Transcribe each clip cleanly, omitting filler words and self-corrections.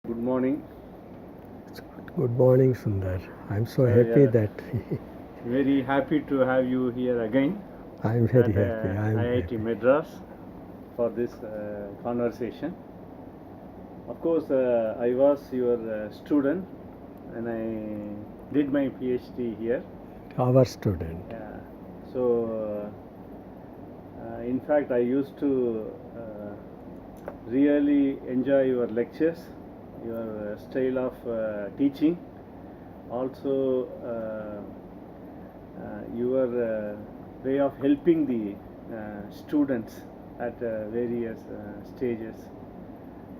Good morning. Good morning, Sundar. I'm so happy Yeah, that very happy to have you here again I'm very at happy. I'm IIT happy. Madras for this conversation. Of course, I was your student and I did my PhD here. Our student. Yeah. So, in fact, I used to really enjoy your lectures, your style of teaching, also your way of helping the students at various stages.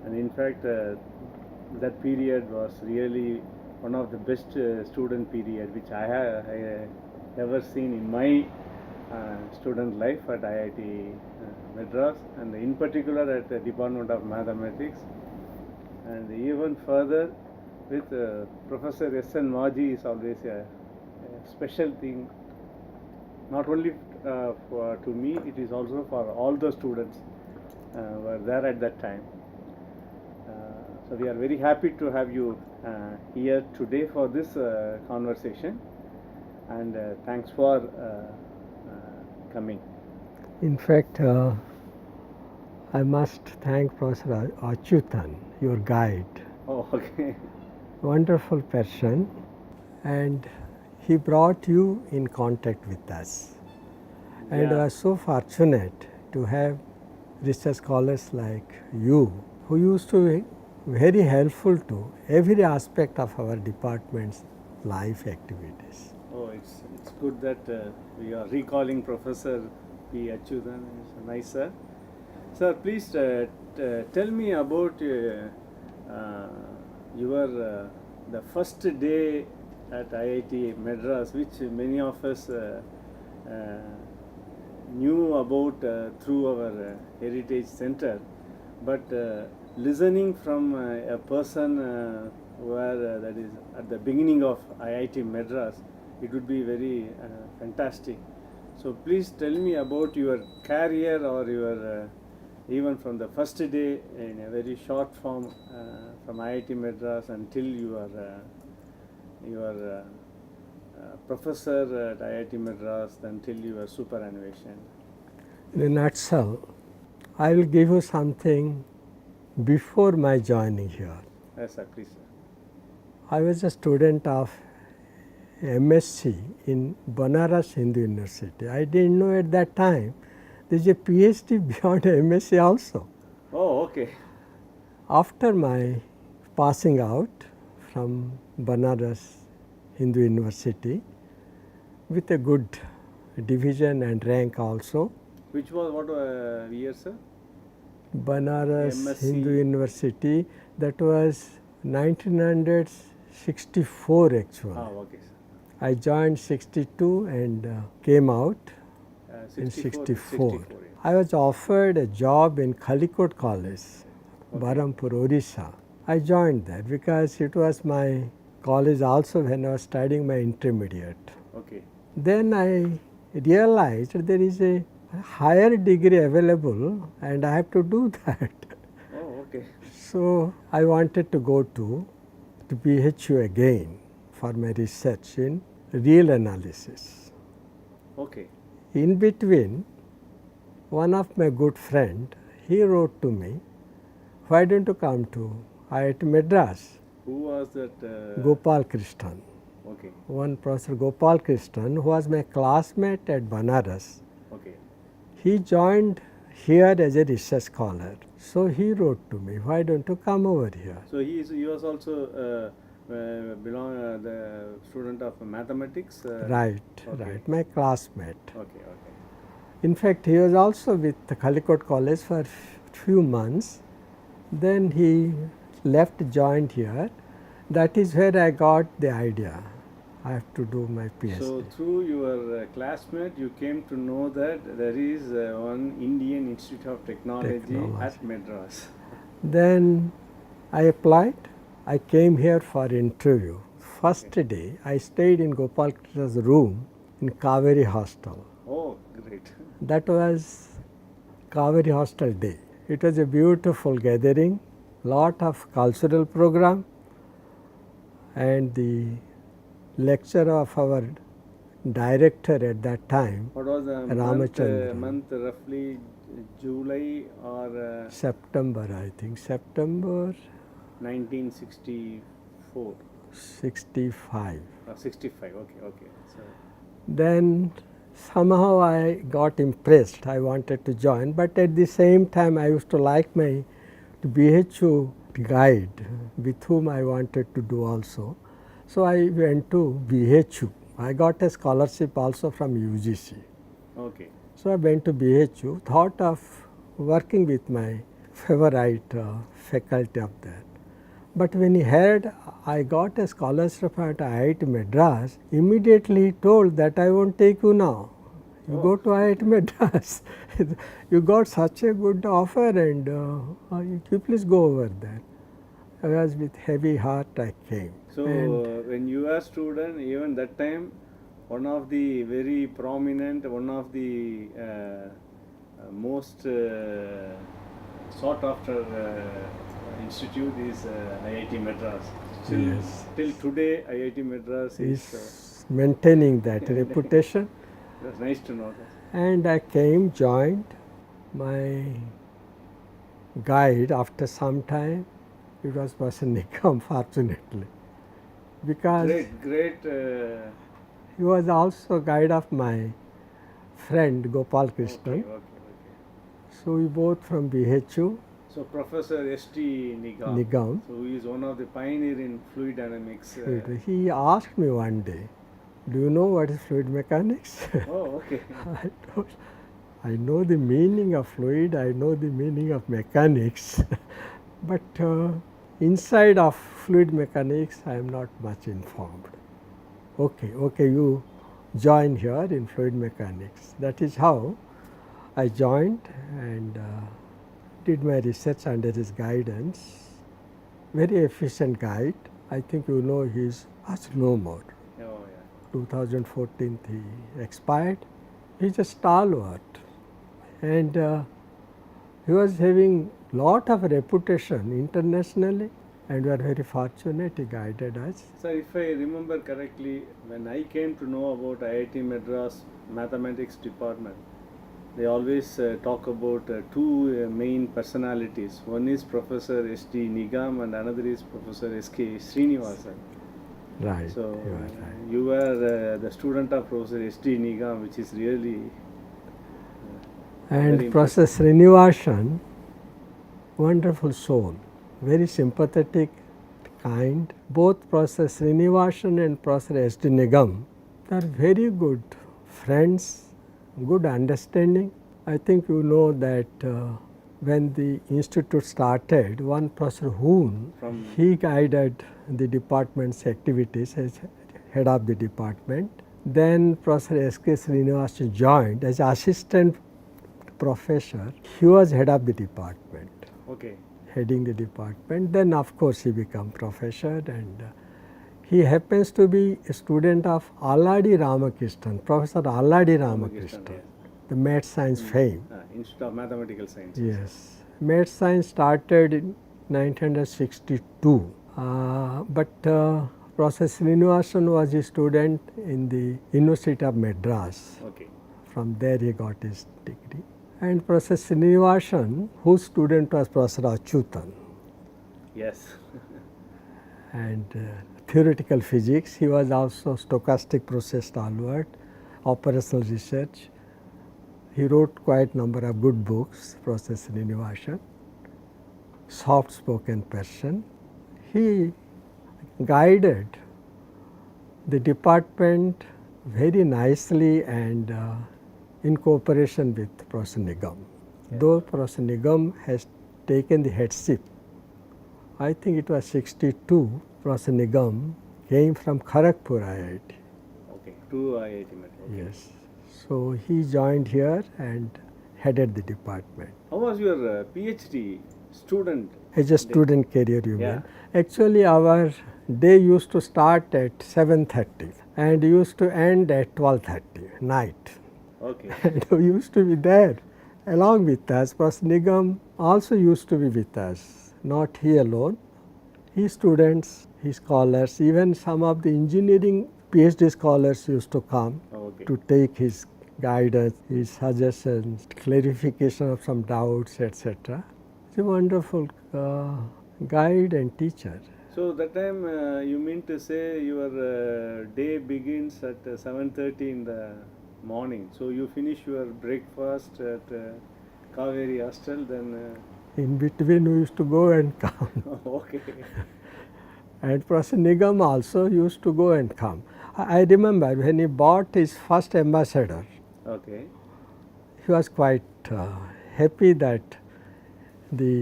And in fact, that period was really one of the best student period which I have ever seen in my student life at IIT Madras, and in particular at the Department of Mathematics. And even further with Professor S.N. Maji is always a special thing, not only to me, it is also for all the students who were there at that time. So we are very happy to have you here today for this conversation, and thanks for coming. In fact, I must thank Professor Achyutan, your guide. Oh, okay. Wonderful person, and he brought you in contact with us. And I Yeah. was so fortunate to have research scholars like you who used to be very helpful to every aspect of our department's life activities. Oh, it's good that we are recalling Professor P. Achyutan. It's nice, sir. Sir, please tell me about your the first day at IIT Madras, which many of us uh, knew about through our heritage center, but listening from a person where that is at the beginning of IIT Madras, it would be very fantastic. So please tell me about your career or your even from the first day in a very short form from IIT Madras until your professor at IIT Madras until your superannuation. In a nutshell, I will give you something before my joining here. Yes, sir, please, sir. I was a student of MSc in Banaras Hindu University. I didn't know at that time there is a PhD beyond MSc also. Oh, okay. After my passing out from Banaras Hindu University with a good division and rank also, Which was what year, sir? Banaras MSc. Hindu University, that was 1964 actually. Ah, okay, sir. I joined 62 and came out in 64. 64. Yeah. I was offered a job in Kalikot College, Barampur, Orissa. I joined there because it was my college also when I was studying my intermediate. Okay. Then I realized there is a higher degree available and I have to do that. Oh, okay. So I wanted to go to BHU again for my research in real analysis. Okay. In between, one of my good friend, he wrote to me, why don't you come to IIT Madras? Who was that? Gopal Krishnan. Okay. One Professor Gopal Krishnan, who was my classmate at Banaras. Okay. He joined here as a research scholar. So he wrote to me, why don't you come over here? So he was also the student of mathematics. Right, Okay. right, my classmate. Okay. Okay. In fact, he was also with the Kalikot College for a few months. Then he left, joined here. That is where I got the idea. I have to do my PhD. So through your classmate, you came to know that there is one Indian Institute of Technology at Madras. Then I applied. I came here for interview. First day, I stayed in Gopal Krishnan's room in Kaveri Hostel. Oh, great. That was Kaveri Hostel day. It was a beautiful gathering lot of cultural program, and the lecture of our director at that time, What was the Ramachandran. month roughly? July or September, I think, September 1964 65. or 65? Okay. So Then somehow I got impressed, I wanted to join, but at the same time I used to like my BHU guide with whom I wanted to do also. So I went to BHU. I got a scholarship also from UGC. okay. So I went to BHU, thought of working with my favorite faculty up there. But when he heard I got a scholarship at IIT Madras, immediately he told that I won't take you now. You go to IIT Madras. You got such a good offer, and you please go over there. I was with heavy heart I came. So when you were student, even that time, one of the very prominent, one of the most sought after institute is IIT Madras. Yes. Till today, IIT Madras is. Is maintaining that reputation. That's nice to know that. And I came, joined. My guide after some time, it was Prasanna Nigam, fortunately, because Great. he was also guide of my friend Gopal Krishnan. Okay. So we both from BHU. So Professor S.T. Nigam. So he is one of the pioneer in fluid dynamics. He asked me one day, do you know what is fluid mechanics? Oh, okay. I told, I know the meaning of fluid, I know the meaning of mechanics, but inside of fluid mechanics I am not much informed. Okay, you join here in fluid mechanics. That is how I joined and did my research under his guidance. Very efficient guide. I think you know he is no more. Oh, yeah. 2014 he expired. He is a stalwart, and he was having lot of reputation internationally, and we are very fortunate he guided us. Sir, if I remember correctly, when I came to know about IIT Madras mathematics department, they always talk about two main personalities. One is Professor S.D. Nigam and another is Professor S.K. Srinivasan. Right. So you are right. you were the student of Professor S.D. Nigam, which is really And very Professor Srinivasan, wonderful soul, very sympathetic, kind. Both Professor Srinivasan and Professor S.D. Nigam are very good friends, good understanding. I think you know that when the institute started, one Professor Hoon, he guided the department's activities as head of the department. Then Professor S.K. Srinivasan joined as assistant professor. He was head of the department. Okay. Heading the department. Then of course he became professor, and he happens to be a student of Alladi Ramakrishnan, Professor Alladi Ramakrishnan, Yes. the Mad Science fame. Institute of Mathematical Sciences. Yes. Mad Science started in 1962, but Professor Srinivasan was a student in the University of Madras. Okay. From there he got his degree. And Professor Srinivasan, whose student was Professor Achyutan, Yes. and theoretical physics. He was also stochastic process stalwart, operational research. He wrote quite number of good books, Professor Srinivasan, soft spoken person. He guided the department very nicely and in cooperation with Professor Nigam. Though Professor Nigam has taken the headship, I think it was 62, Professor Nigam came from Kharagpur IIT. Okay. To IIT Madras. Okay. Yes. So he joined here and headed the department. How was your PhD student? As a student career, you Yeah. mean? Actually, our day used to start at 7:30 and used to end at 12:30 night. Okay. And we used to be there along with us. Professor Nigam also used to be with us not he alone, his students, his scholars, even some of the engineering PhD scholars used to come Okay. to take his guidance, his suggestions, clarification of some doubts, etc. He's a wonderful guide and teacher. So that time you mean to say your day begins at 7:30 in the morning. So you finish your breakfast at Kaveri Hostel, then In between, we used to go and come. okay. And Professor Nigam also used to go and come. I remember when he bought his first ambassador, Okay. he was quite happy that the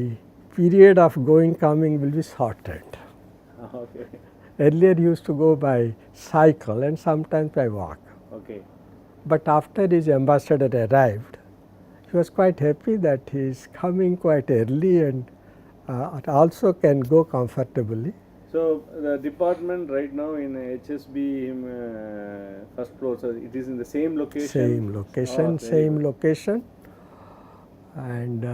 period of going coming will be shortened. Okay. Earlier he used to go by cycle and sometimes by walk. Okay. But after his ambassador arrived, he was quite happy that he is coming quite early and also can go comfortably. So the department right now in HSB first floor, so it is in the same location? Same location, Oh, very same good. location. And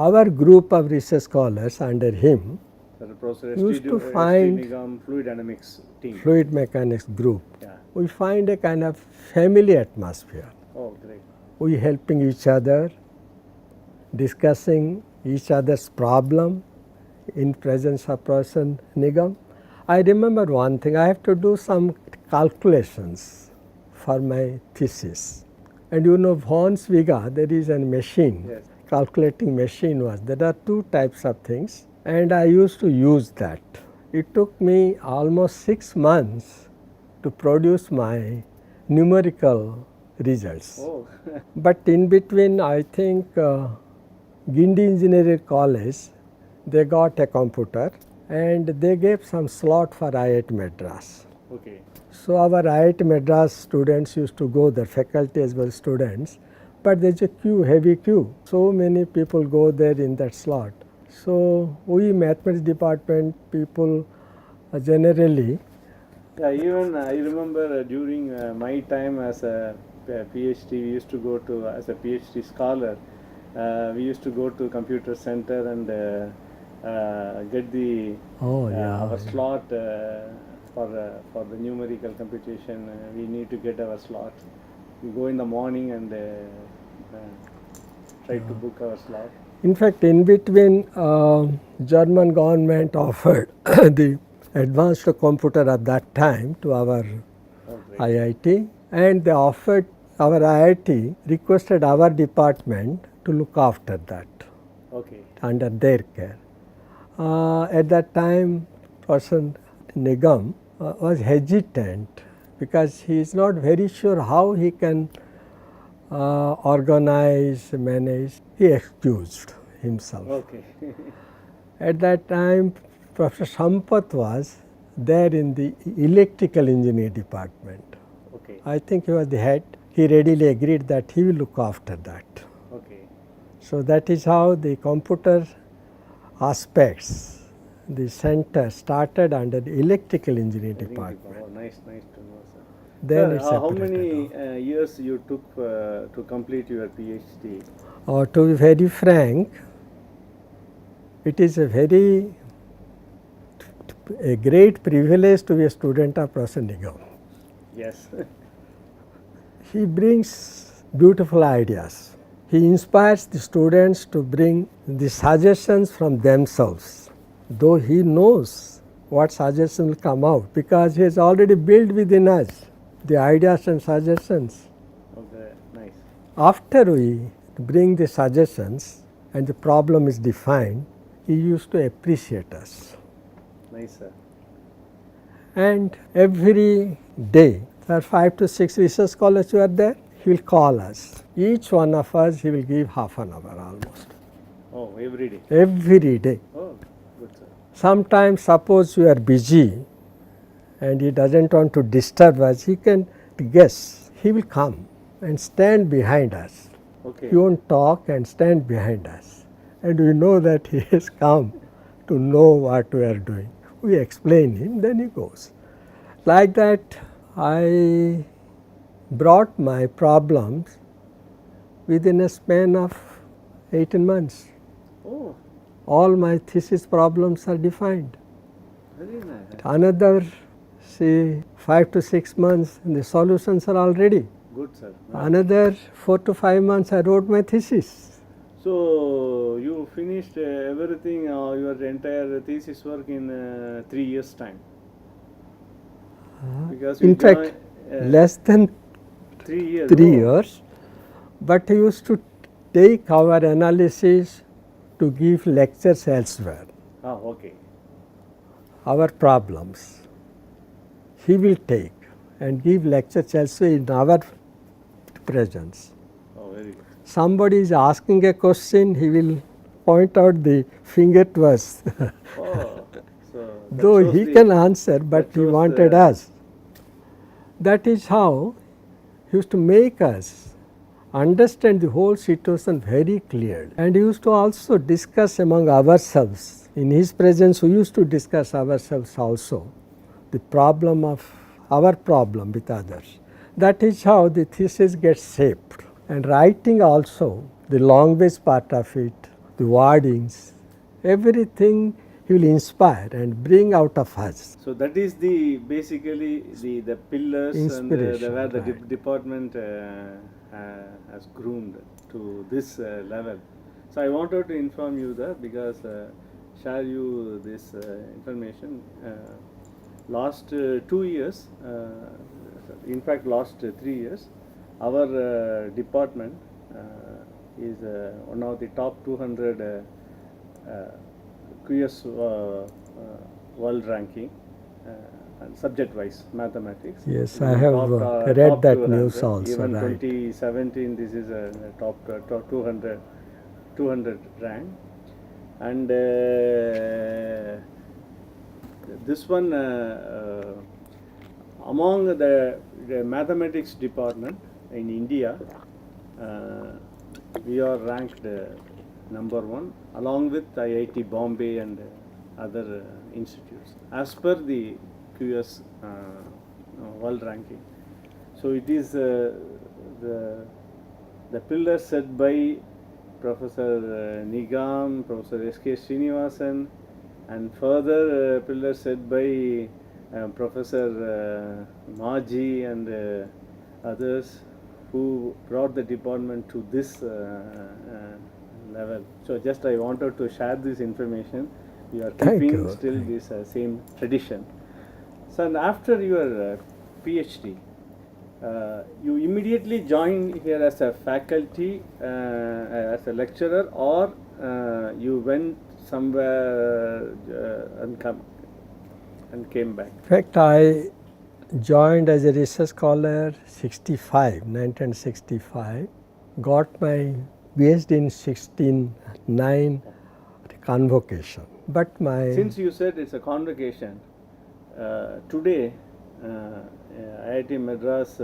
our group of research scholars under him, So the Professor used to S.T. find Nigam fluid dynamics team. fluid mechanics group, Yeah. we find a kind of family atmosphere. Oh, great. We helping each other, discussing each other's problem in presence of Professor Nigam. I remember one thing, I have to do some calculations for my thesis. And you know, von Zwiga, there is a machine, Yes. calculating machine was. There are two types of things, and I used to use that. It took me almost 6 months to produce my numerical results. Oh, But in between, I think Guindy Engineering College, they got a computer and they gave some slot for IIT Madras. okay. So our IIT Madras students used to go there, faculty as well as students, but there's a queue, heavy queue. So many people go there in that slot. So we mathematics department people generally, Yeah, even I remember during my time as a PhD, we used to go to, as a PhD scholar, we used to go to computer center and get the our slot for the numerical computation. We need to get our slot. We go in the morning and try to book our slot. In fact, in between, German government offered the advanced computer at that time to our Oh, great. IIT, and they offered, our IIT requested our department to look after that Okay. under their care. At that time, person Nigam was hesitant because he is not very sure how he can organize, manage. He excused himself. Okay. At that time, Professor Sampath was there in the electrical engineering department. Okay. I think he was the head. He readily agreed that he will look after that. Okay. So that is how the computer aspects, the center started under the electrical engineering department. Oh, nice to know, sir. Then Sir, it's how separated many years you took to complete your PhD? To be very frank, it is a great privilege to be a student of Professor Nigam. Yes. He brings beautiful ideas. He inspires the students to bring the suggestions from themselves, though he knows what suggestion will come out because he has already built within us the ideas and suggestions. Okay, nice. After we bring the suggestions and the problem is defined, he used to appreciate us. Nice, sir. And every day, there are 5 to 6 research scholars who are there. He will call us. Each one of us, he will give half an hour almost. Oh, every day. Every day. Oh, good, sir. Sometimes, suppose you are busy and he doesn't want to disturb us, he can guess. He will come and stand behind us. Okay. He won't talk and stand behind us. And we know that he has come to know what we are doing. We explain him, then he goes. Like that, I brought my problems within a span of 18 months. Oh, all my thesis problems are defined. Very nice. Another, say, 5 to 6 months, and the solutions are all ready. Good, sir. Another 4 to 5 months, I wrote my thesis. So you finished everything, your entire thesis work in 3 years' time. Because In we fact, joined, less than 3 years. 3 Oh, years, but I used to take our analysis to give lectures elsewhere, Ah, okay. our problems. He will take and give lectures elsewhere in our presence. Oh, very good. Somebody is asking a question, he will point out the finger to us. Oh, so that Though shows he the- can answer, but that he shows wanted the- us. That is how he used to make us understand the whole situation very clearly. And he used to also discuss among ourselves. In his presence, we used to discuss ourselves also, the problem of our problem with others. That is how the thesis gets shaped. And writing also, the language part of it, the wordings, everything he will inspire and bring out of us. So that is the basically the pillars and Inspiration, where the right. department has groomed to this level. So I wanted to inform you that because share you this information. Last 2 years, in fact last 3 years, our department is one of the top 200 QS world ranking and subject wise mathematics. Yes, I have read that news also, Even right. 2017 this is a top 200 rank, and this one among the mathematics department in India, we are ranked number 1 along with IIT Bombay and other institutes as per the QS world ranking. So it is the pillar set by Professor Nigam, Professor S.K. Srinivasan, and further pillar set by Professor Maji and others who brought the department to this level. So just I wanted to share this information. You are Thank keeping you. still this same tradition. So and after your PhD, you immediately joined here as a faculty, as a lecturer, or you went somewhere and came back? In fact, I joined as a research scholar 1965, got my PhD in 69 convocation. But my Since you said it's a convocation, today IIT Madras,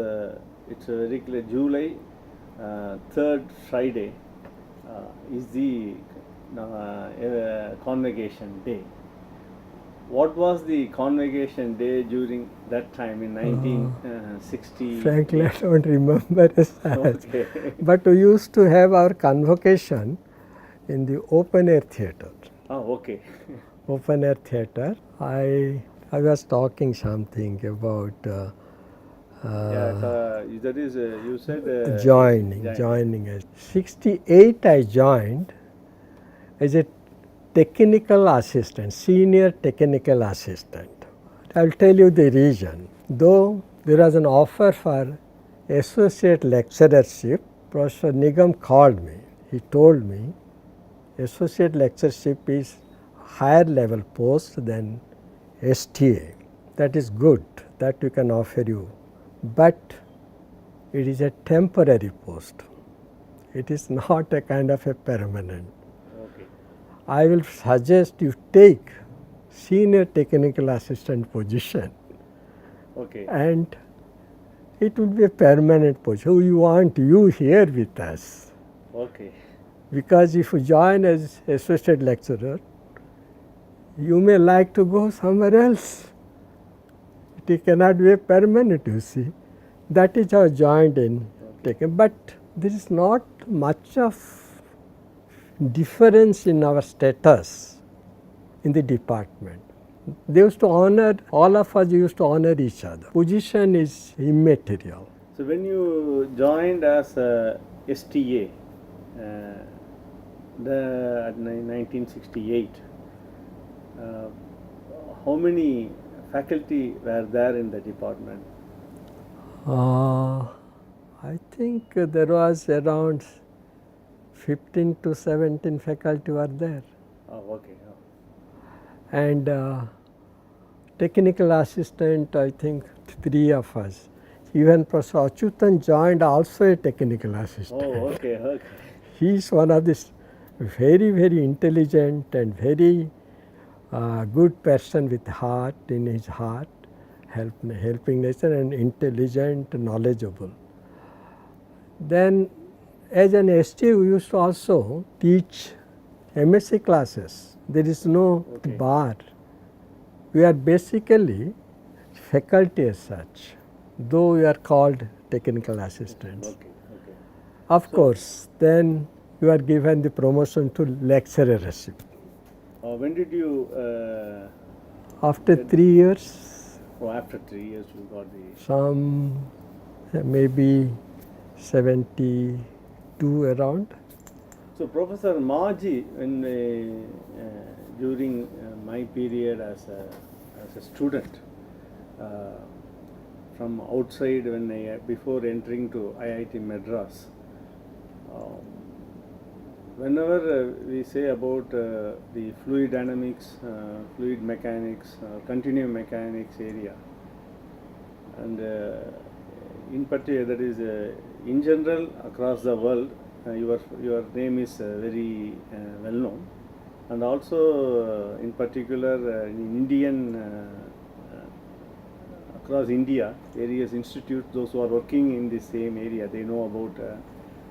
it's very clear, July 3rd Friday is the convocation day. What was the convocation day during that time in 1960? frankly, I don't remember as such. Okay. But we used to have our convocation in the open air theatre. Oh, okay. Open air theatre. I was talking something about That is, you said joining. As 68, I joined as a technical assistant, senior technical assistant. I will tell you the reason. Though there was an offer for associate lecturership, Professor Nigam called me. He told me associate lecturership is higher level post than STA. That is good, that we can offer you, but it is a temporary post. It is not a kind of a permanent. Okay. I will suggest you take senior technical assistant position, Okay. and it will be a permanent position. We want you here with us, Okay. because if you join as associate lecturer, you may like to go somewhere else. It cannot be a permanent, you see. That is how I joined in taken. But there is not much of difference in our status in the department. They used to honor, all of us used to honor each other. Position is immaterial. So when you joined as a STA, at 1968, how many faculty were there in the department? I think there was around 15 to 17 faculty were there. Oh, okay. Oh. And technical assistant, I think 3 of us. Even Professor Achyutan joined also a technical assistant. Oh, okay, okay. He is one of this very, very intelligent and very good person with heart in his heart, helping nature and intelligent, knowledgeable. Then as an ST we used to also teach MSc classes. There is no bar. We are basically faculty as such, though we are called technical assistants. Okay, okay. Of course, then you are given the promotion to lecturership. When did you? After 3 years, Oh, after 3 years you got the. some maybe 72 around. So Professor Maji, when during my period as a student, from outside when before entering to IIT Madras, whenever we say about the fluid dynamics, fluid mechanics, continuum mechanics area, and in particular, that is in general across the world, your name is very well known, and also in particular in Indian across India, various institutes, those who are working in the same area, they know about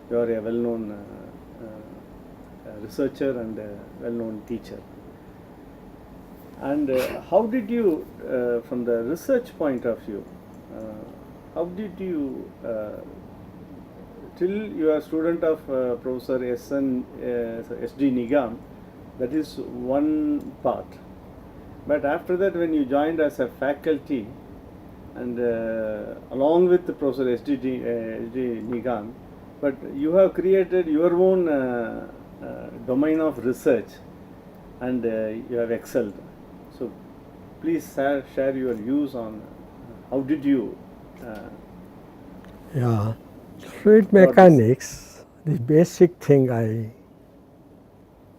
you are a well known researcher and a well known teacher. And how did you, from the research point of view, how did you, till you are a student of Professor S.D. Nigam, that is one part. But after that, when you joined as a faculty, and along with Professor S.D. Nigam, but you have created your own domain of research, and you have excelled. So please share your views on how did you Yeah, fluid mechanics, the basic thing I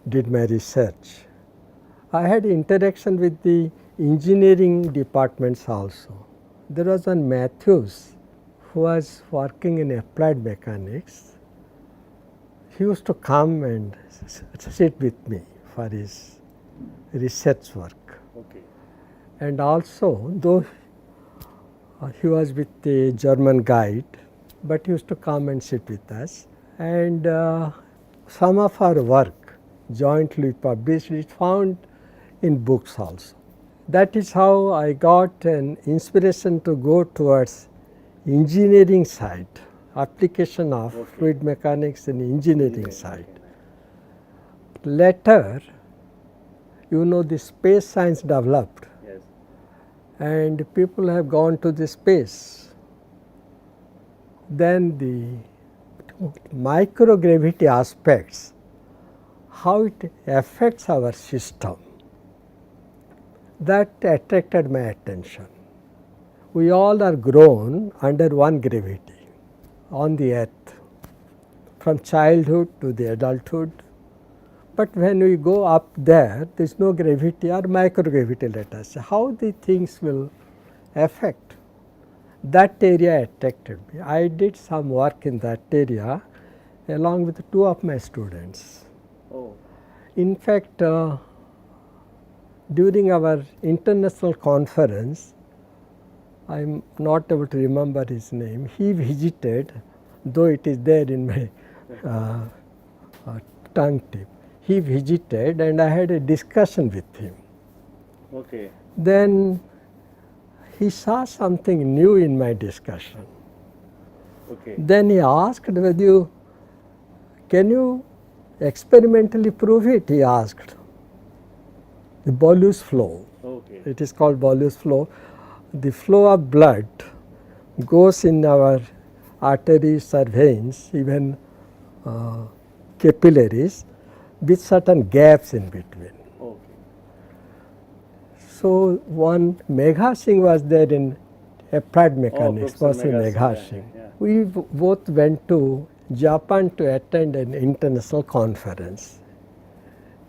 did my research. I had interaction with the engineering departments also. There was one Matthews who was working in applied mechanics. He used to come and sit with me for his research work. Okay. And also, though he was with the German guide, but he used to come and sit with us. And some of our work jointly published is found in books also. That is how I got an inspiration to go towards engineering side, application of fluid mechanics in engineering side. Later, you know, the space science developed. Yes. And people have gone to the space. Then the microgravity aspects, how it affects our system, that attracted my attention. We all are grown under one gravity on the earth, from childhood to the adulthood. But when we go up there is no gravity or microgravity, let us say. How the things will affect? That area attracted me. I did some work in that area along with 2 of my students. Oh. In fact, during our international conference, I am not able to remember his name, he visited, though it is there in my tongue tip. He visited and I had a discussion with him. Okay. Then he saw something new in my discussion. Okay. Then he asked whether can you experimentally prove it, he asked. The bolus flow. Okay. It is called bolus flow. The flow of blood goes in our arteries or veins, even capillaries, with certain gaps in between. Okay. So one Megha Singh was there in applied mechanics, Professor Professor Megha Megha Singh, Singh. yeah. We both went to Japan to attend an international conference.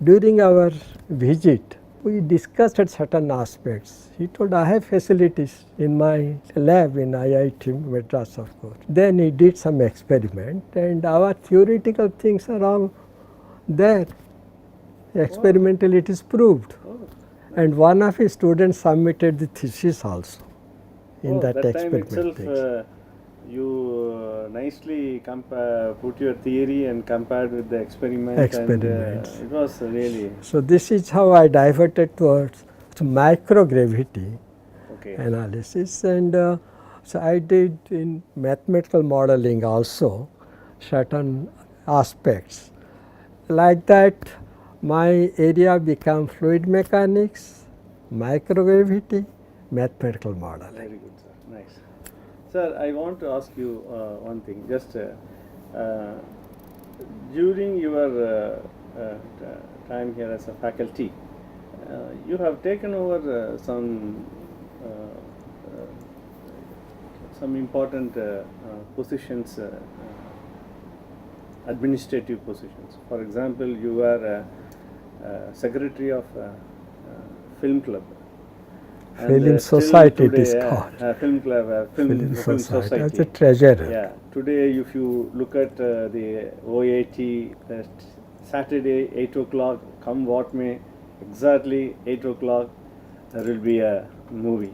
During our visit, we discussed certain aspects. He told, I have facilities in my lab in IIT Madras, of course. Then he did some experiment, and our theoretical things are all there. Experimentally it is proved. Oh, And one of his students submitted the thesis also in that time experiment. itself, things. you nicely put your theory and compared with the experiment. Experiments. And, it was really So this is how I diverted towards microgravity okay. analysis, and so I did in mathematical modeling also certain aspects. Like that, my area became fluid mechanics, microgravity, mathematical modeling. Very good, sir. Nice. Sir, I want to ask you one thing. Just during your time here as a faculty, you have taken over some important positions, administrative positions. For example, you are secretary of film club. Film still society it today, is called. Film club, Film film society. As society. a treasurer. Yeah, today if you look at the OAT, Saturday 8 o'clock, come what may, exactly 8 o'clock there will be a movie.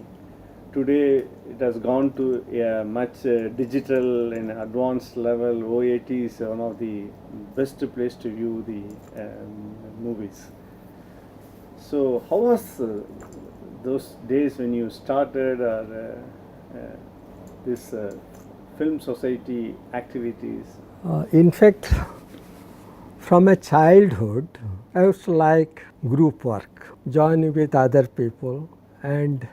Today it has gone to a much digital and advanced level. OAT is one of the best place to view the movies. So how was those days when you started this film society activities? In fact, from a childhood, I used to like group work, joining with other people and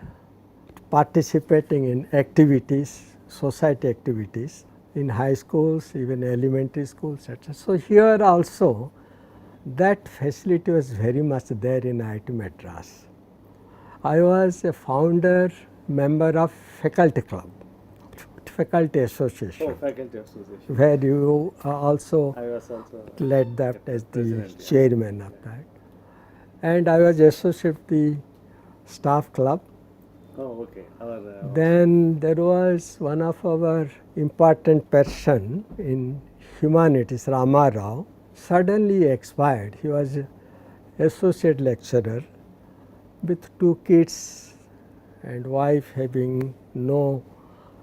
participating in activities, society activities in high schools, even elementary schools, etc. So here also, that facility was very much there in IIT Madras. I was a founder member of faculty club, faculty association. Oh, faculty association. Where you also I was also led that as the president, yeah. chairman of that. And I was associate with the staff club. Oh, okay. Then there was one of our important person in humanities, Rama Rao, suddenly expired. He was associate lecturer with 2 kids and wife having no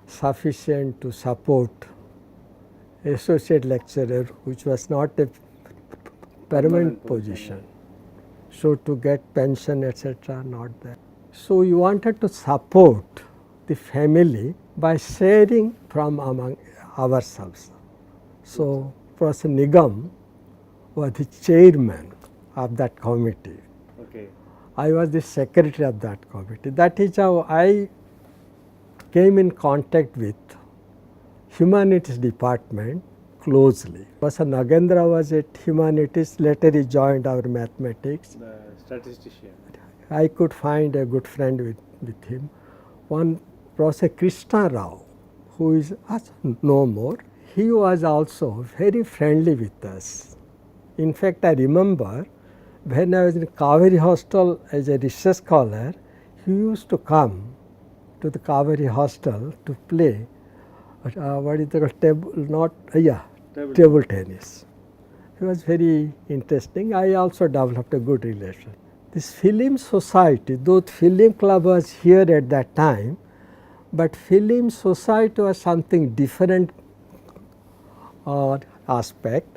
sufficient to support associate lecturer, which was not a permanent position. So to get pension, etc., not there. So we wanted to support the family by sharing from among ourselves. So Professor Nigam was the chairman of that committee. Okay. I was the secretary of that committee. That is how I came in contact with humanities department closely. Professor Nagendra was at humanities, later he joined our mathematics. The statistician. I could find a good friend with him. One Professor Krishna Rao, who is no more, he was also very friendly with us. In fact, I remember when I was in Kaveri Hostel as a research scholar, he used to come to the Kaveri Hostel to play what is the table tennis. It was very interesting. I also developed a good relation. This film society, though film club was here at that time, but film society was something different aspect.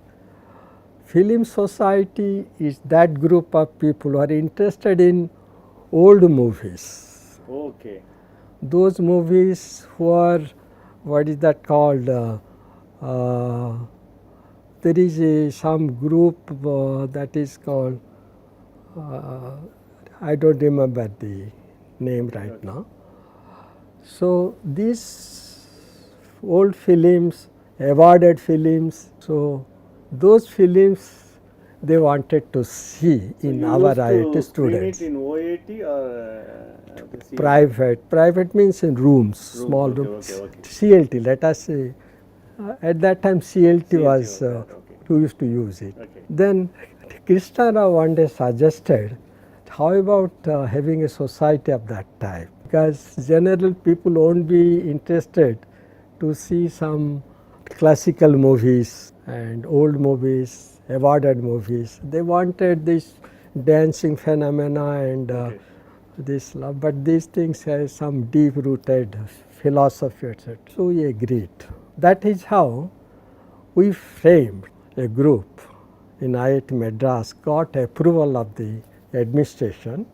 Film society is that group of people who are interested in old movies. Okay. Those movies who are, what is that called, there is some group that is called, I don't remember the name right now. So these old films, awarded films, so those films they wanted to see So in you our used to IIT screen students. it in OAT or the CLT? Private means in rooms, small okay, rooms. okay. CLT, let us say, at that time CLT was, was there, okay. who used to use it. Okay. Then Krishna Rao one day suggested, how about having a society of that type? Because general people won't be interested to see some classical movies and old movies, awarded movies. They wanted this dancing phenomena and Okay. this love, but these things have some deep rooted philosophy, etc. So we agreed. That is how we framed a group in IIT Madras, got approval of the administration,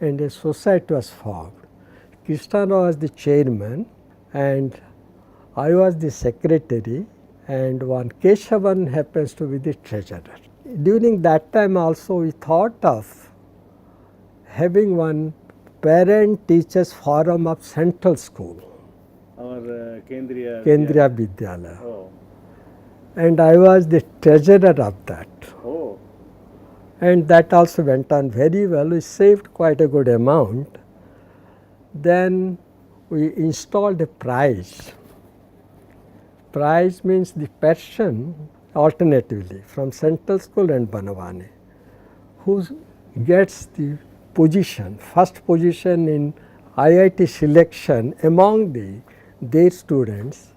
and a society was formed. Krishna Rao was the chairman, and I was the secretary, and one Keshavan happens to be the treasurer. During that time also we thought of having one parent teachers forum of central school, Our Kendriya. Kendriya Vidyalaya, Oh. and I was the treasurer of that. Oh. And that also went on very well. We saved quite a good amount. Then we installed a prize. Prize means the person alternatively from Central School and Banavani, who gets the position, first position in IIT selection among their students,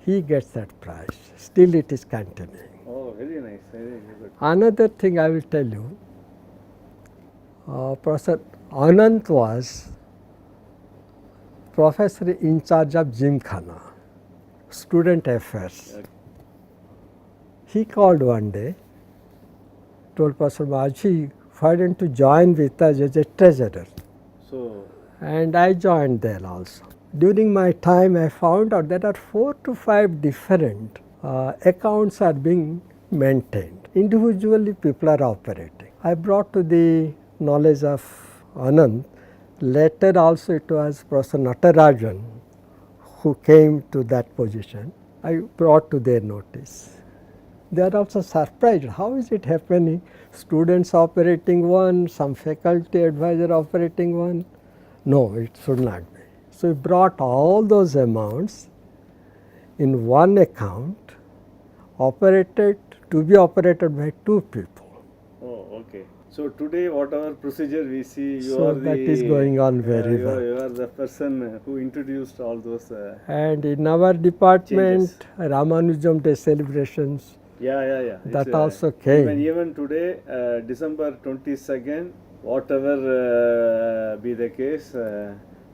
he gets that prize. Still it is continuing. Oh, very nice. Very good. Another thing I will tell you, Professor Anant was professor in charge of Gymkhana, student affairs. Okay. He called one day, told Professor Maji, why don't you join with us as a treasurer? So, And I joined there also. During my time, I found out there are 4 to 5 different accounts are being maintained. Individually, people are operating. I brought to the knowledge of Anand. Later also it was Professor Natarajan who came to that position. I brought to their notice. They are also surprised. How is it happening? Students operating one, some faculty advisor operating one. No, it should not be. So we brought all those amounts in one account, operated to be operated by 2 people. oh, okay. So today, whatever procedure we see, you So are that is going on very well. You are the person who introduced all those. And in our department, Ramanujam Day celebrations, Yeah. that It's, also came. Even today, December 22nd, whatever be the case,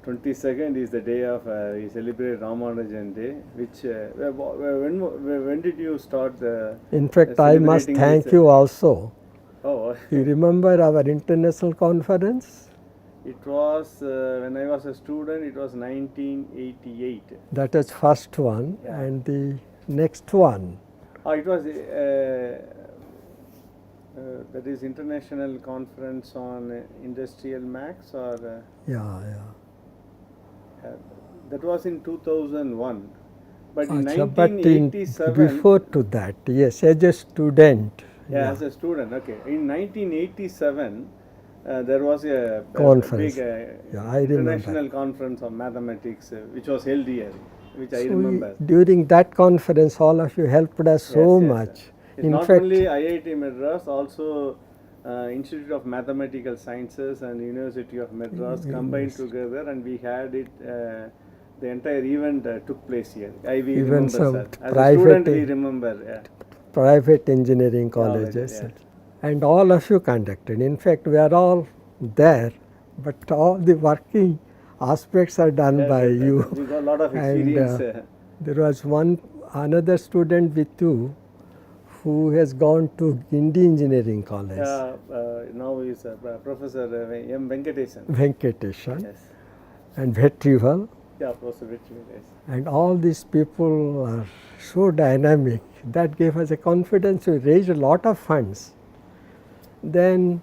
22nd is the day of we celebrate Ramanujan Day. Which when did you start? In fact, I must celebrating thank this, you also. Oh, You remember our international conference? it was when I was a student. It was 1988. That was first one, Yeah. and the next one. It was that is international conference on industrial max or Yeah. that was in 2001. But in Achha, but in 1987, before to that, yes, as a student. yeah, as a student, okay. In 1987, there was a Conference. big Yeah, I remember. international conference on mathematics, which was held here, which I So remember. during that conference, all of you helped us so Yes, yes, much. sir. It's In not fact, only IIT Madras, also Institute of Mathematical Sciences and University of Madras combined together, and we had it. The entire event took place here. We Even remember, some sir. As a private student, we remember. Yeah. private engineering colleges, yeah. and all of you conducted. In fact, we are all there, but all the working aspects are done by Yes, you. We got a lot of And, experience. There was another student with you who has gone to Gindi Engineering College, Now he is Professor M. Venkatesan. Venkateshan, Yes. and Vetrival. Yeah, Professor Richmond, yes. And all these people are so dynamic. That gave us a confidence. We raised a lot of funds. Then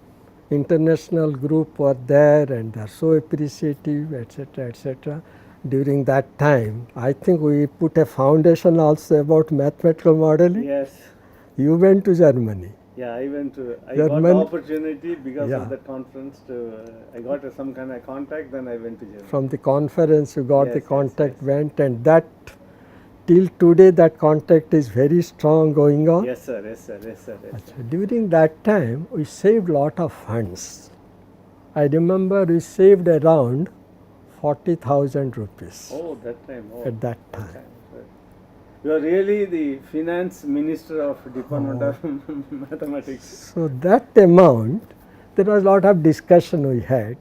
international group were there and they are so appreciative, etc., etc. During that time, I think we put a foundation also about mathematical modeling. Yes. You went to Germany. Yeah, I got German- the opportunity because Yeah. of that conference I got some kind of contact, then I went to Germany. From the conference, you got Yes, the yes, contact, yes. went, and that till today that contact is very strong going on. Yes, sir, yes, sir, yes, sir, yes, sir. During that time, we saved lot of funds. I remember we saved around 40,000 rupees Oh, that time. Oh, at that that time. time. Sir. You are really the finance minister of Department of Mathematics. So that amount, there was a lot of discussion we had,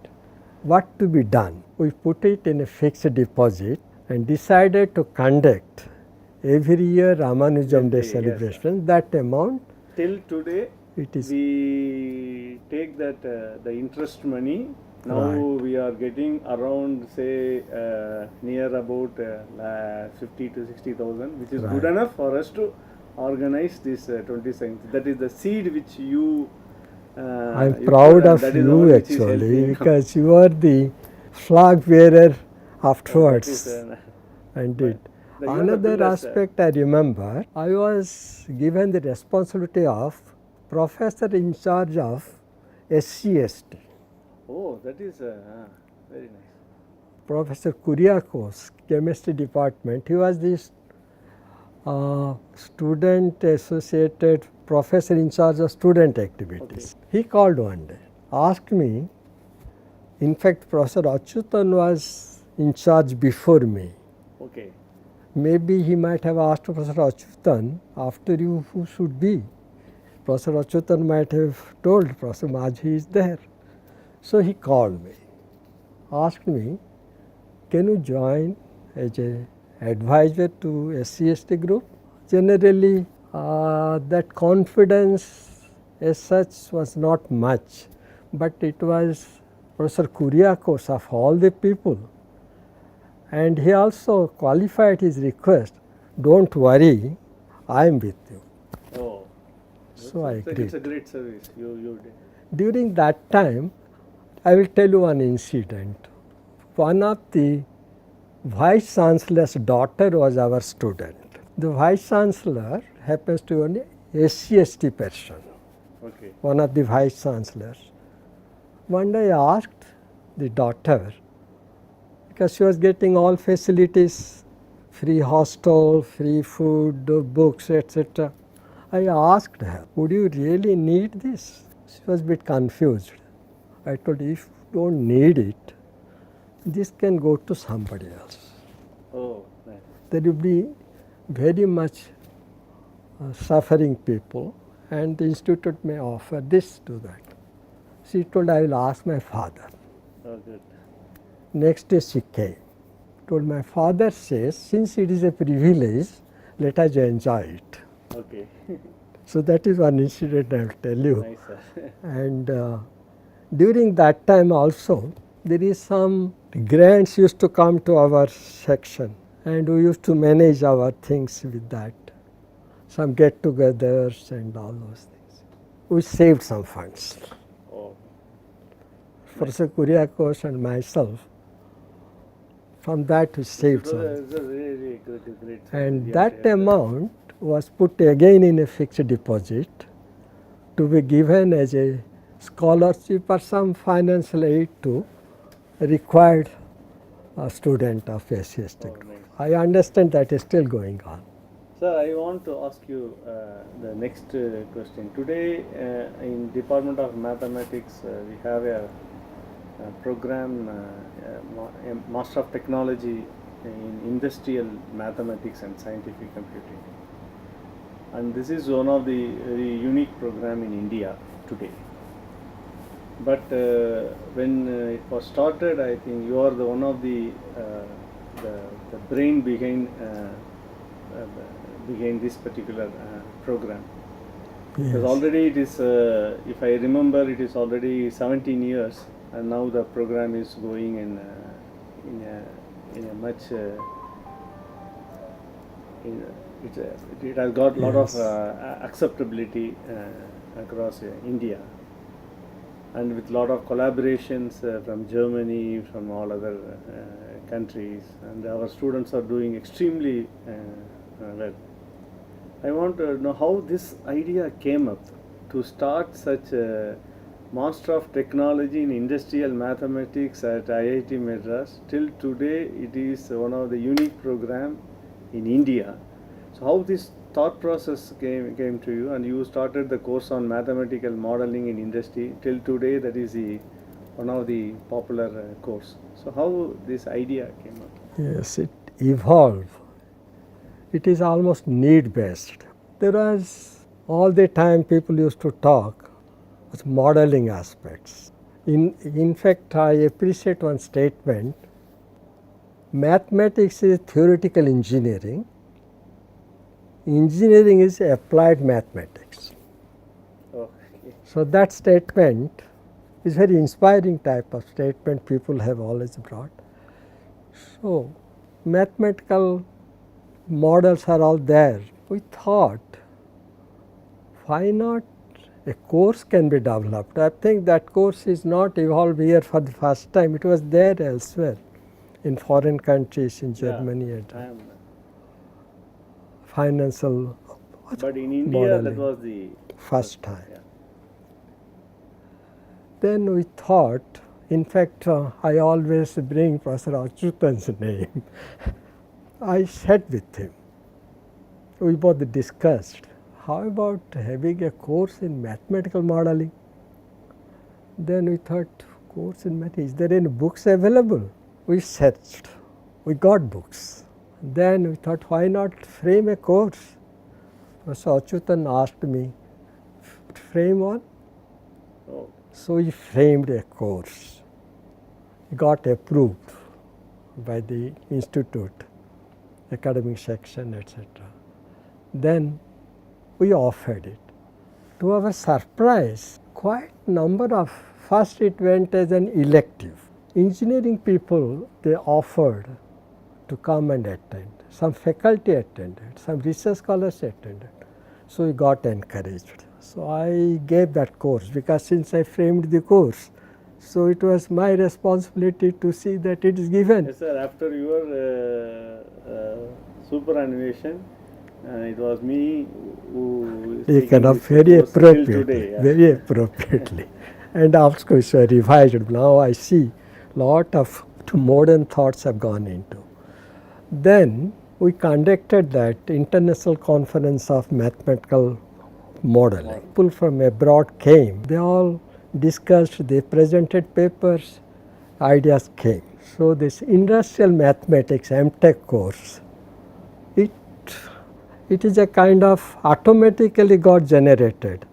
what to be done. We put it in a fixed deposit and decided to conduct every year Ramanujam Day Yes, sir. celebration. That amount, Till today, it is we take that the interest money. Now Right. we are getting around, say, near about 50 to 60,000, which is good Right. enough for us to organize this 22nd. That is the seed which you. I'm you proud put, and of that is you all which is actually helping. because you are the flag bearer That afterwards. is, Indeed. the younger Another pillars, aspect I remember, I was given the responsibility of professor in charge of SCST. Oh, that is very nice. Professor Kuriakos, chemistry department, he was this student associated professor in charge of student activities. He called one day, asked me, in fact Professor Achyutan was in charge before me. Okay. Maybe he might have asked Professor Achyutan, after you who should be? Professor Achyutan might have told Professor Majhi is there. So he called me, asked me, can you join as an advisor to SCST group? Generally, that confidence as such was not much, but it was Professor Kuriakos of all the people. And he also qualified his request, don't worry, I am with you. Oh. So I It's agreed. a great service you did. During that time, I will tell you one incident. One of the Vice Chancellor's daughter was our student. The Vice Chancellor happens to be an SCST person, Okay. one of the Vice Chancellors. One day I asked the daughter, because she was getting all facilities, free hostel, free food, books, etc. I asked her, would you really need this? She was a bit confused. I told her, if you don't need it, this can go to somebody else. Oh, nice. There will be very much suffering people and the institute may offer this to that. She told, I will ask my father. Oh, good. Next day she came. Told, my father says, since it is a privilege, let us enjoy it. Okay. So that is one incident I will tell you. Nice, sir. And during that time also, there is some grants used to come to our section and we used to manage our things with that. Some get-togethers and all those things. We saved some funds. Oh, Professor Kuriakos and myself, from that we saved so some. it's a really great. And yeah, that yeah. amount was put again in a fixed deposit to be given as a scholarship or some financial aid to required student of SCST Oh, group. nice. I understand that is still going on. Sir, I want to ask you the next question. Today, in Department of Mathematics, we have a program, Master of Technology in Industrial Mathematics and Scientific Computing. And this is one of the very unique program in India today. But when it was started, I think you are the one of the brain behind this particular program. Because already it is, if I remember, it is already 17 years, and now the program is going in a much it has got a lot of Yes. acceptability across India, and with a lot of collaborations from Germany, from all other countries, and our students are doing extremely well. I want to know how this idea came up to start such a Master of Technology in Industrial Mathematics at IIT Madras. Till today, it is one of the unique program in India. So, how this thought process came to you, and you started the course on mathematical modeling in industry. Till today, that is one of the popular course. So, how this idea came up? Yes, it evolved. It is almost need based. There was all the time people used to talk was modeling aspects. In fact, I appreciate one statement. Mathematics is theoretical engineering. Engineering is applied mathematics. Okay. So that statement is very inspiring type of statement people have always brought. So mathematical models are all there. We thought, why not a course can be developed? I think that course is not evolved here for the first time. It was there elsewhere in foreign countries, in Germany, and I am. financial But in India, modeling. that was the First time. Yeah. Then we thought, in fact, I always bring Professor Achyutan's name. I sat with him. We both discussed, how about having a course in mathematical modeling? Then we thought, course in math, is there any books available? We searched, we got books. Then we thought, why not frame a course? Professor Achyutan asked me, frame one? Oh, So we framed a course. It got approved by the institute, academic section, etc. Then we offered it. To our surprise, quite number of, first it went as an elective. Engineering people, they offered to come and attend. Some faculty attended, some research scholars attended. So we got encouraged. So I gave that course because since I framed the course, so it was my responsibility to see that it is given. yes, sir. After your superannuation, it was me who is Taken taking up this very course till appropriately, today. Yeah. very appropriately. And of course, revised. Now I see lot of modern thoughts have gone into. Then we conducted that International Conference of Mathematical Modeling. People from abroad came. They all discussed, they presented papers, ideas came. So this industrial mathematics MTech course, it is a kind of automatically got generated,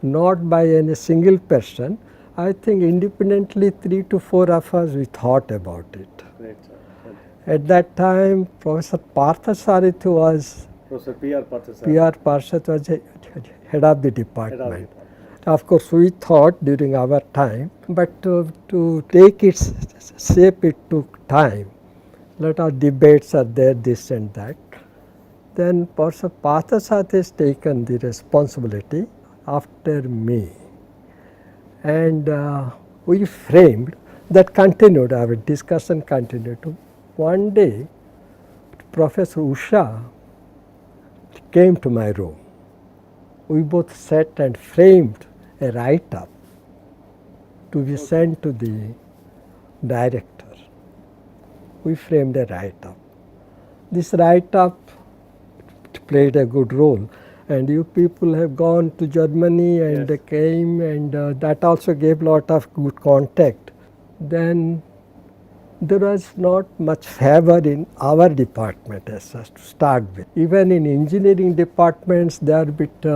not by any single person. I think independently 3 to 4 of us we thought about it. Great, sir. Good. At that time, Professor Parthasarathi was, Professor P.R. Pathasarathi. P.R. Parthasarathi was head of the Head of department. department. Of course, we thought during our time, but to take its shape, it took time. Lot of debates are there, this and that. Then Professor Parthasarathi has taken the responsibility after me. And we framed, that continued, our discussion continued. One day, Professor Usha came to my room. We both sat and framed a write-up to be sent to the director. We framed a write-up. This write-up played a good role, and you people have gone to Germany and Yes. came, and that also gave lot of good contact. Then there was not much favor in our department as such to start with. Even in engineering departments, they are a bit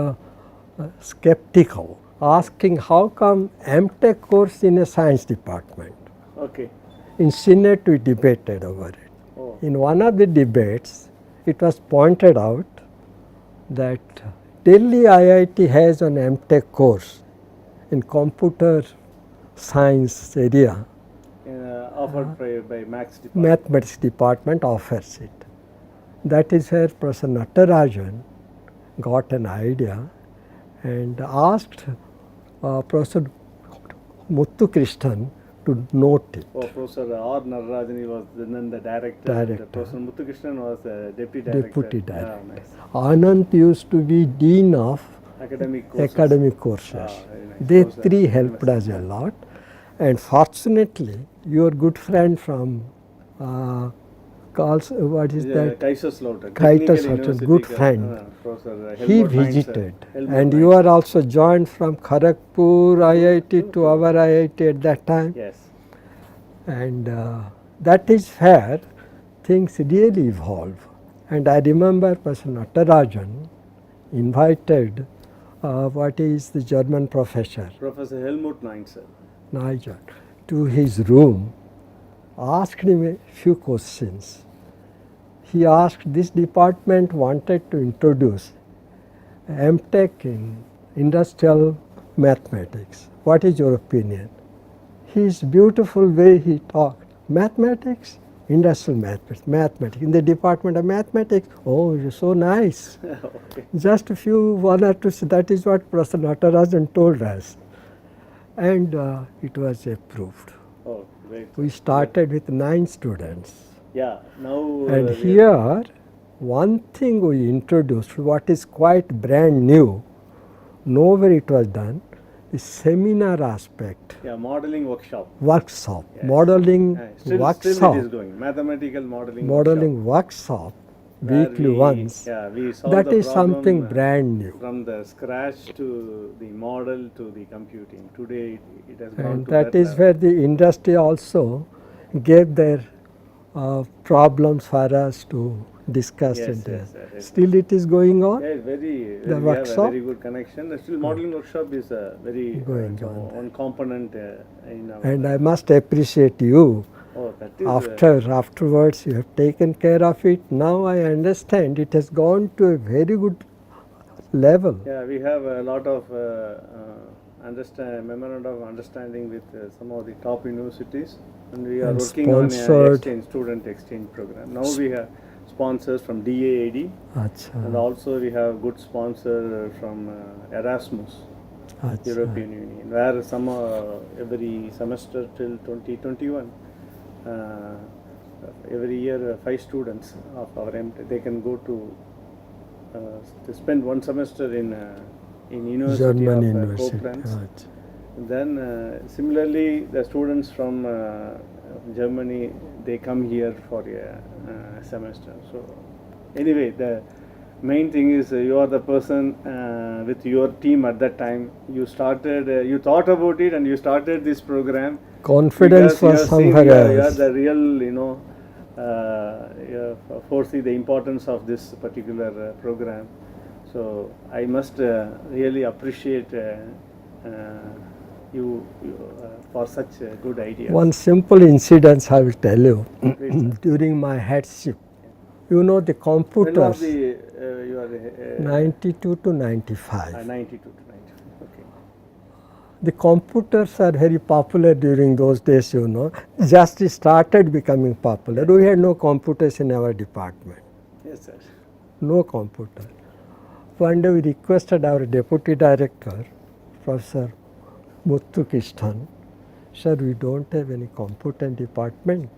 skeptical, asking how come MTech course in a science department. Okay. In Senate, we debated over it. Oh, In one of the debates, it was pointed out that Delhi IIT has an MTech course in computer science area. offered by Max department. Mathematics department offers it. That is where Professor Natarajan got an idea and asked Professor Muthu Krishnan to note it. Oh, Professor R. Nararajan was then the director. Director. And Professor Muthukrishnan was the deputy director. Deputy director. Yeah, nice. Anant used to be dean of Academic courses. academic courses. Very nice. They Those are three helped us a lot, and fortunately, your good friend from what is that? Kaiserslautern. Kaiserslautern, good friend. Professor He Helmut Mainzer. visited, Helmut and you Mainzer. are also joined from Kharagpur IIT to our IIT at that time, Yes. and that is where things really evolve. And I remember Professor Natarajan invited what is the German professor Professor Helmut Mainzer. Niger to his room, asked him a few questions. He asked, this department wanted to introduce MTech in industrial mathematics. What is your opinion? His beautiful way he talked, mathematics, industrial mathematics. In the department of mathematics, oh, you're so nice. Okay. Just a few, one or two, that is what Professor Natarajan told us. And it was approved. Oh, great. We started with 9 students. Yeah. Now. And we- here, one thing we introduced, what is quite brand new, nowhere it was done, is seminar aspect, Yeah, modeling workshop. workshop, Yes. modeling Still workshop, it is going. Mathematical modeling. modeling workshop, where weekly we- once. Yeah, we solve That the is something problem, brand new. From the scratch to the model to the computing. Today it has gone And to that is level. where the industry also gave their problems for us to discuss. Yes, and yes. still it is going on. Yeah, very. The We have a workshop? very good connection. Still, modeling workshop is a very Going on. one component in our. And I must appreciate you. Oh, that is. Afterwards, you have taken care of it. Now I understand it has gone to a very good level. Yeah, we have a lot of memorandum of understanding with some of the top universities, and we are And working on sponsored- a student exchange program. Now we have sponsors from DAAD, Acha, and also we have good sponsor from Erasmus, acha. European Union, where some every semester till 2021, every year 5 students of our MTech, they can go to spend one semester in University German of University. Koblenz. Acha. Then similarly, the students from Germany, they come here for a semester. So anyway, the main thing is you are the person with your team at that time. You started, you thought about it, and you started this program. Confidence Because you was have seen, somewhere you are else. the real, you foresee the importance of this particular program. So I must really appreciate you for such a good idea. One simple incident I will tell you. Please, sir. During my headship, you know the When was computers, the you are 92 to 95. 92 to 95. Okay. The computers are very popular during those days, you know. Just started becoming popular. We had no computers in our department. Yes, sir. No computer. One day we requested our deputy director, Professor Muthu Krishnan, sir, we don't have any computer department.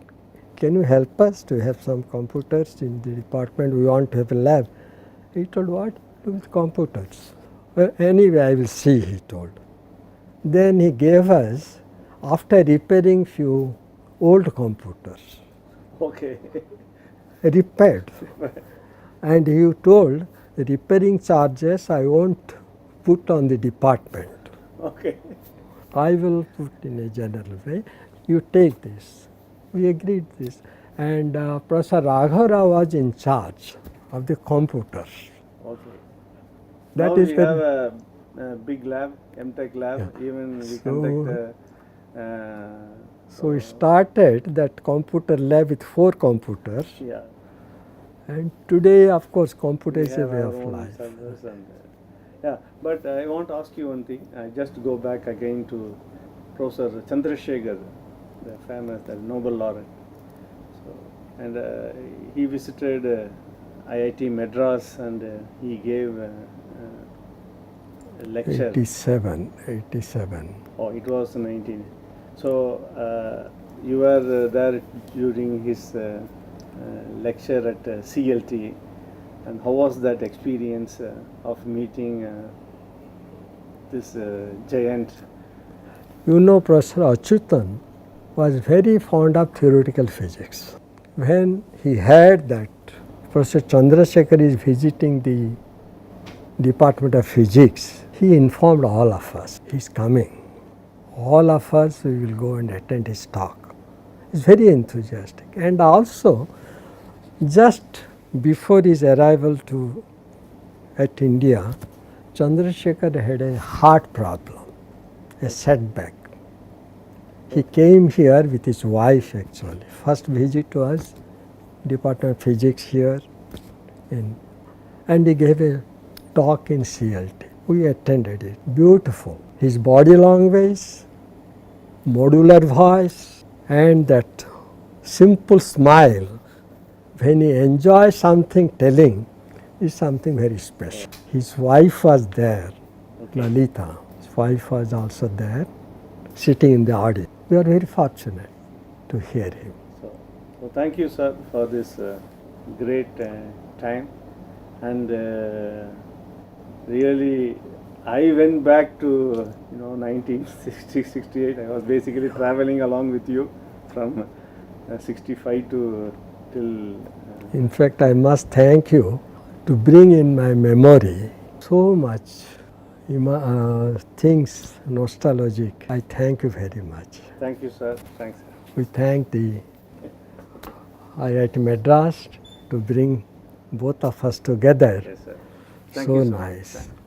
Can you help us to have some computers in the department? We want to have a lab. He told, what? With computers. Well, anyway, I will see, he told. Then he gave us, after repairing few old computers, Okay. repaired. And he told, repairing charges I won't put on the department. Okay. I will put in a general way. You take this. We agreed this. And Professor Raghavara was in charge of the computers. Okay. That now is we when- have a big lab, MTech lab. Yeah. Even we So- conduct. So we started that computer lab with 4 computers. Yeah. And today, of course, computer We is a have way our of own life. servers and, yeah, but I want to ask you one thing. I just go back again to Professor Chandrasekhar. the famous, the Nobel laureate. So, and he visited IIT Madras, and he gave a lecture. 87. Oh, it was 19. So you were there during his lecture at CLT, and how was that experience of meeting this giant? You know, Professor Achyutan was very fond of theoretical physics. When he heard that Professor Chandrasekhar is visiting the Department of Physics, he informed all of us, he is coming. All of us, we will go and attend his talk. He is very enthusiastic. And also, just before his arrival at India, Chandrasekhar had a heart problem, a setback. He came here with his wife actually. First visit was Department of Physics here, and he gave a talk in CLT. We attended it. Beautiful. His body language, modular voice, and that simple smile when he enjoys something telling is something very special. His wife was there, Lalita. His wife was also there, sitting in the audience. We are very fortunate to hear him. So thank you, sir, for this great time. And really, I went back to 1968. I was basically traveling along with you from 65 to till. In fact, I must thank you to bring in my memory so much things nostalgic. I thank you very much. Thank you, sir. Thanks. We thank the IIT Madras to bring both of us together. Yes, sir. Thank So you so much. nice. Thank you.